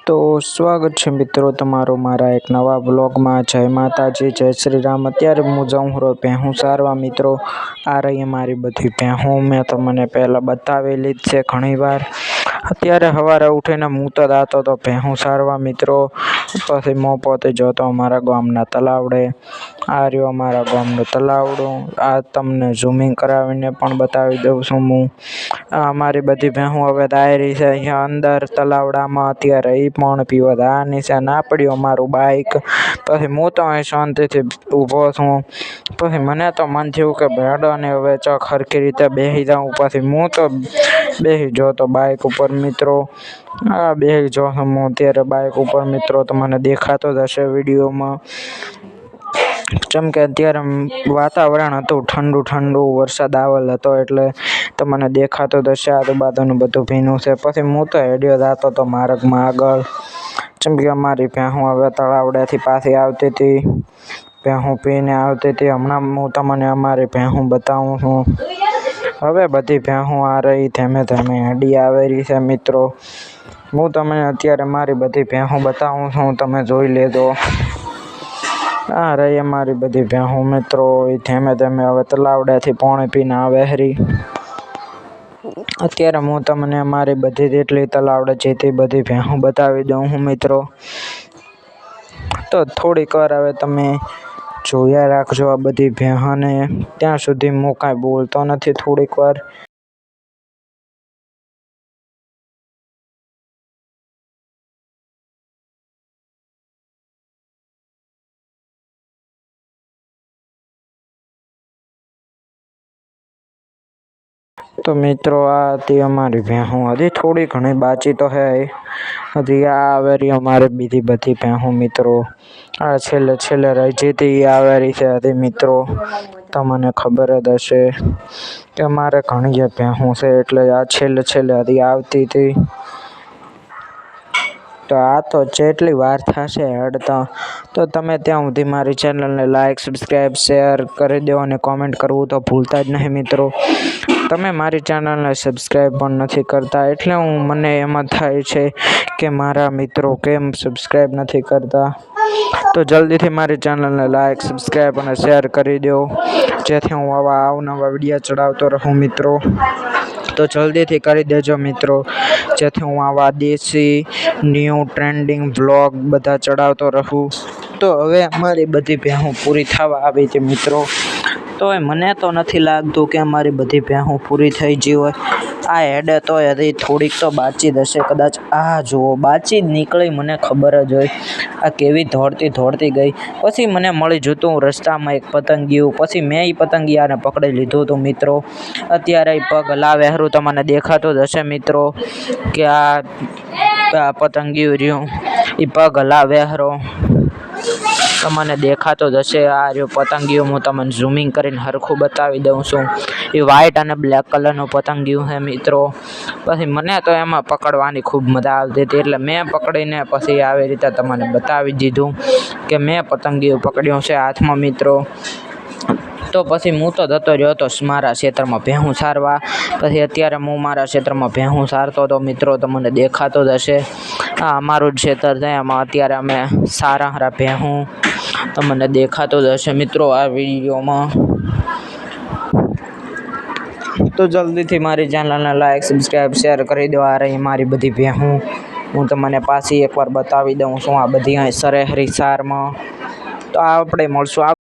તો સ્વાગત છે મિત્રો તમારું મારા એક નવા બ્લોગમાં। જય માતાજી, જય શ્રી રામ। અત્યારે હું જાઉં છું ભેહું સારવા મિત્રો। આ રહી મારી બધી ભેહું, મેં તમને પહેલાં બતાવેલી જ છે ઘણીવાર। અત્યારે સવારે ઉઠીને હું તો જતો હતો ભેહું સારવા મિત્રો। પછી હું પોતે જતો અમારા ગામના તલાવડે। આ રહ્યું અમારા ગામનું તલાવડું। આ તમને ઝૂમિંગ કરાવીને પણ બતાવી દઉં છું હું। આ અમારી બધી ભેહું હવે દાયરી છે અહીંયા અંદર તલાવડામાં। અત્યારે એ પણ પીવા આ નીચે ના પડ્યું અમારું બાઇક। પછી હું તો અહીં શાંતિથી ઊભો છું। પછી મને તો મન થયું કે ભેડોને હવે ચોક સરખી રીતે બેસી જાઉં। પછી હું તો બેસી ગયો તો બાઇક ઉપર મિત્રો। આ બેસી ગયો છું હું અત્યારે બાઇક ઉપર મિત્રો, તમને દેખાતો જ હશે વિડીયોમાં। જેમ કે અત્યારે વાતાવરણ હતું ઠંડુ ઠંડુ, વરસાદ આવેલ હતો એટલે તમને દેખાતો જ હશે આજુબાજુનું બધું ભીનું છે। પછી હું તો હેડ્યો જતો હતો માર્ગમાં આગળ। જેમ કે અમારી ભેહું હવે તળાવડેથી પાછી આવતી હતી, ભેહું પીને આવતી હતી। હમણાં હું તમને અમારી ભેહું બતાવું છું। હવે બધી ભેહું આ રહી ધીમે ધીમે હેડી આવેલી છે મિત્રો। હું તમને અત્યારે મારી બધી ભેહું બતાવું છું, તમે જોઈ લેજો। આ રહી અમારી બધી ભેહું મિત્રો, એ ધીમે ધીમે હવે તલાવડેથી પાણી પીને આવે ખરી। અત્યારે હું તમને મારી બધી જેટલી તલાવડે જેથી બધી ભેહું બતાવી દઉં છું મિત્રો। તો થોડીક વાર હવે તમે જોયા રાખજો આ બધી ભેહોને, ત્યાં સુધી હું કાંઈ બોલતો નથી થોડીક વાર। તો મિત્રો આ હતી અમારી ભેહું, હજી થોડી ઘણી બાકી તો છે હજી। આ આવેરી અમારી બીજી બધી ભેહું મિત્રો। આ છેલ્લે છેલ્લે રહી જતી આવેરી છે હજી મિત્રો। તમને ખબર જ હશે કે અમારે ઘણી ભેહું છે એટલે આ છેલ્લે છેલ્લે હજી આવતી હતી। તો આ તો જેટલી વાર થશે હેડતા, તો તમે ત્યાં સુધી મારી ચેનલને લાઇક, સબસ્ક્રાઈબ, શેર કરી દો અને કોમેન્ટ કરવું તો ભૂલતા જ નહીં મિત્રો। તમે મારી ચેનલને સબસ્ક્રાઈબ પણ નથી કરતા એટલે મને એમ થાય છે કે મારા મિત્રો કેમ સબસ્ક્રાઈબ નથી કરતા। તો જલ્દીથી મારી ચેનલને લાઇક, સબસ્ક્રાઈબ અને શેર કરી દો, જેથી હું આવા અવનવા વિડીયો ચડાવતો રહું મિત્રો। તો જલ્દીથી કરી દેજો મિત્રો, જેથી હું આવા દેશી ન્યૂ ટ્રેન્ડિંગ બ્લોગ બધા ચડાવતો રહું। તો હવે અમારી બધી ભેહું પૂરી થવા આવી હતી મિત્રો। તો મને તો નથી લાગતું કે અમારી બધી ભેહું પૂરી થઈ ગઈ હોય। આ હેડે તો હજી થોડીક તો બાચી જ હશે કદાચ। આ જુઓ બાચી જ નીકળી, મને ખબર જ હોય। આ કેવી દોડતી દોડતી ગઈ। પછી મને મળી જતું રસ્તામાં એક પતંગિયું, પછી મેં એ પતંગિયાને પકડી લીધું હતું મિત્રો। અત્યારે એ પગ હલાવે હારું તમને દેખાતું જ હશે મિત્રો કે આ પતંગિયું રહ્યું એ પગ હલાવે હારો તમને દેખાતો જ હશે। આ રહ્યું પતંગિયું, હું તમને ઝૂમિંગ કરીને સરખું બતાવી દઉં છું। એ વ્હાઈટ અને બ્લેક કલરનું પતંગિયું છે મિત્રો। પછી મને તો એમાં પકડવાની ખૂબ મજા આવતી હતી એટલે મેં પકડીને પછી આવી રીતે તમને બતાવી દીધું કે મેં પતંગિયું પકડ્યું છે હાથમાં મિત્રો। તો પછી હું તો જતો રહ્યો હતો મારા ક્ષેત્રમાં ભેહું સારવા। પછી અત્યારે હું મારા ક્ષેત્રમાં ભેહું સારતો હતો મિત્રો, તમને દેખાતો જ હશે। આ અમારું જ ક્ષેત્ર છે, એમાં અત્યારે અમે સારા ભેહું, તમને દેખાતો જ હશે મિત્રો આ વિડીયોમાં। તો જલ્દીથી મારી ચેનલને લાઇક, સબસ્ક્રાઈબ, શેર કરી દો। આ રહી મારી બધી ભેહું, હું તમને પાછી એકવાર બતાવી દઉં છું। આ બધી અહીં સરેહરી સારમાં। તો આપણે મળશું